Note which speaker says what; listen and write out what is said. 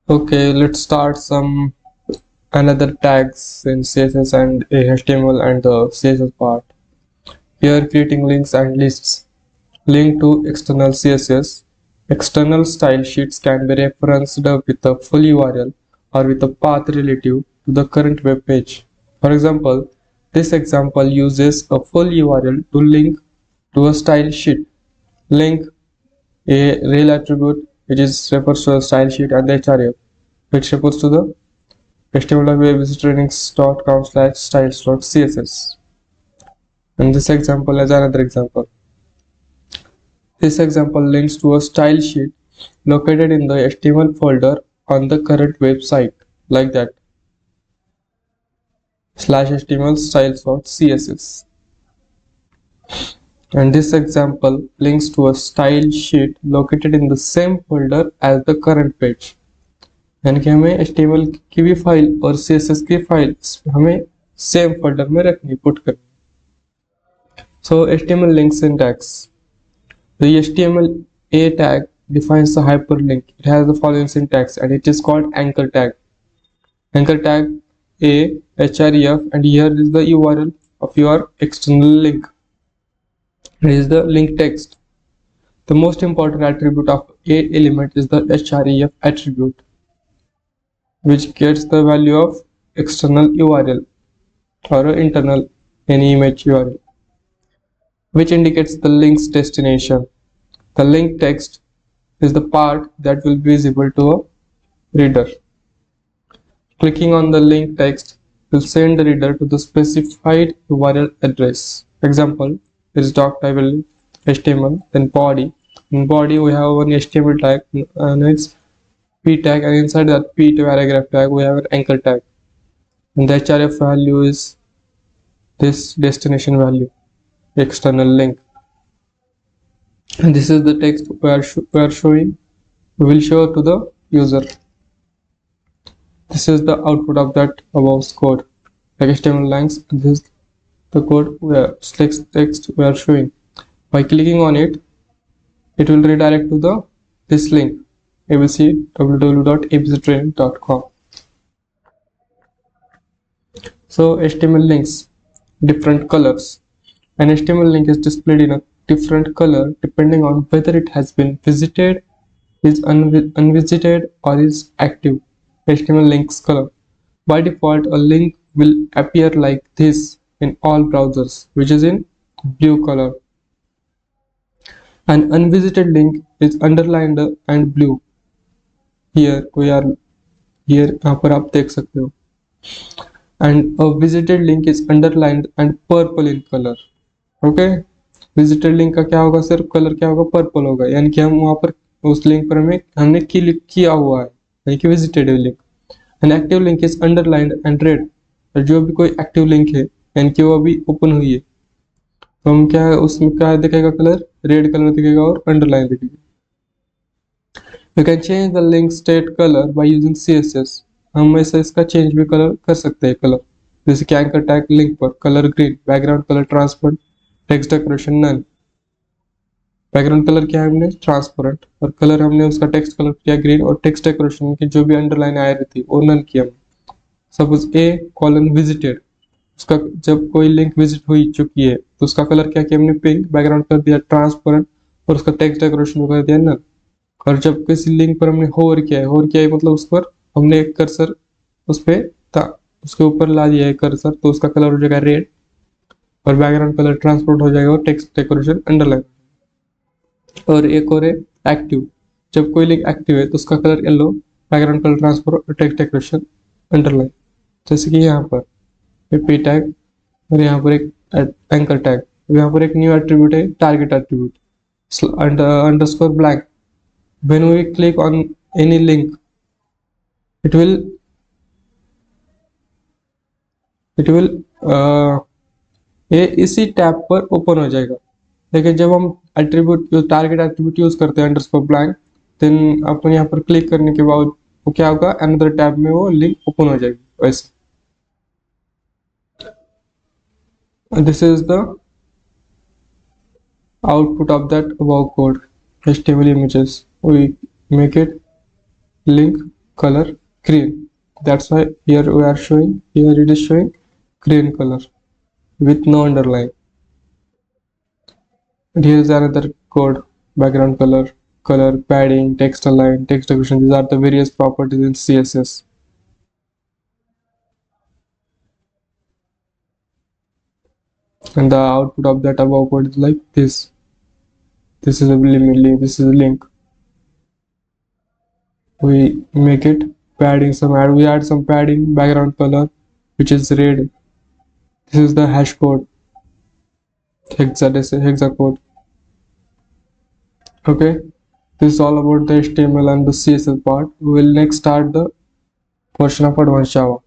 Speaker 1: Okay, let's start some another tags in CSS and HTML and the CSS part. Here creating links and lists. Link to external CSS. External style sheets can be referenced with a full URL or with a path relative to the current web page. For example, this example uses a full URL to link to a style sheet. Link a rel attribute which is refers to a style sheet and the href which refers to the html.webtrainings.com/styles.css. And this example is another example. This example links to a style sheet located in the HTML folder on the current website, like that /html styles.css. And this example links to a style sheet located in the same folder as the current page. यानी कि हमें HTML की भी file और CSS की file हमें same folder में रखनी पुट करनी. So HTML link syntax. The HTML A tag defines the hyperlink. It has the following syntax and it is called anchor tag. Anchor tag A href, and here is the URL of your external link. Here is the link text. The most important attribute of A element is the href attribute, which gets the value of external URL or internal any image URL, which indicates the link's destination. The link text is the part that will be visible to a reader. Clicking on the link text will send the reader to the specified URL address. Example is doc.html, HTML, then body. In body we have one HTML tag and its p tag, and inside that p paragraph tag we have an anchor tag, and the href value is this destination value, external link. And this is the text we are showing, we will show to the user. This is the output of that above code, like HTML lines. This is the code where text we are showing. By clicking on it, it will redirect to the this link www.abctraining.com. So HTML links, different colors. An HTML link is displayed in a different color depending on whether it has been visited, is unvisited, or is active. HTML links color. By default, a link will appear like this in all browsers, which is in blue color. An unvisited link is underlined and blue. Here we are, here यहाँ पर आप देख सकते हो. And a visited link is underlined and purple in color. Okay, visited link का क्या होगा, सिर्फ कलर क्या होगा, पर्पल होगा, यानी कि हम वहाँ पर उस लिंक पर हमने क्लिक किया हुआ है, यानी कि visited link. An active link is underlined and red. जो भी कोई एक्टिव लिंक है यानी कि वो अभी ओपन हुई है, तो हम क्या है उसमें क्या दिखेगा, कलर रेड कलर दिखेगा और अंडरलाइन दिखेगा. You can change the link state color by using CSS. हम ऐसे इसका चेंज भी कलर कर सकते हैं कलर, जैसे कि एंकर टैग लिंक पर colour green, background colour transparent, text decoration none. Background colour क्या है हमने ट्रांसपेरेंट, और कलर हमने उसका टेक्स्ट कलर किया ग्रीन, और टेक्स्ट डेकोरेशन की जो भी अंडरलाइन आ रही थी वो नन किया. सपोज A: विजिटेड, उसका जब कोई लिंक विजिट हुई चुकी है तो उसका कलर क्या किया हमने पिंक, बैकग्राउंड कर दिया ट्रांसपेरेंट, और उसका टेक्स्ट डेकोरेशन कर दिया नन. और जब किसी लिंक पर हमने होवर किया है मतलब उस पर हमने एक कर्सर उस पे था, उसके ऊपर ला दिया है कर्सर, तो उसका कलर हो जाएगा रेड और बैकग्राउंड कलर ट्रांसपोर्ट हो जाएगा और टेक्स्ट डेकोरेशन अंडरलाइन. और एक और है एक्टिव, जब कोई लिंक एक्टिव है तो उसका colour yellow, background colour transport और टेक्स्ट डेकोरेशन अंडरलाइन. जैसे कि यहाँ पर पी टैग और यहाँ पर एक एंकर टैग. यहाँ पर एक न्यू एट्रीब्यूट है target attribute underscore blank. When we click on any link, it will ये इसी टैब पर ओपन हो जाएगा. लेकिन जब हम एट्रीब्यूट टारगेट एट्रीब्यूट यूज करते हैं अंडरस्कोर ब्लैंक, देन अपन यहाँ पर क्लिक करने के बाद वो क्या होगा, अनदर टैब में वो लिंक ओपन हो जाएगी वैसे. This is the output of that above code. HTML images, we make it link color green. That's why here it is showing green color with no underline. And here is another code: background color, padding, text align, text decoration. These are the various properties in CSS. And the output of that above code is like this. This is a link. This is a link. We make it padding we add some padding, background color, which is red. This is the hash code, hexa code. Okay, this is all about the HTML and the CSS part. We will next start the portion of Advanced Java.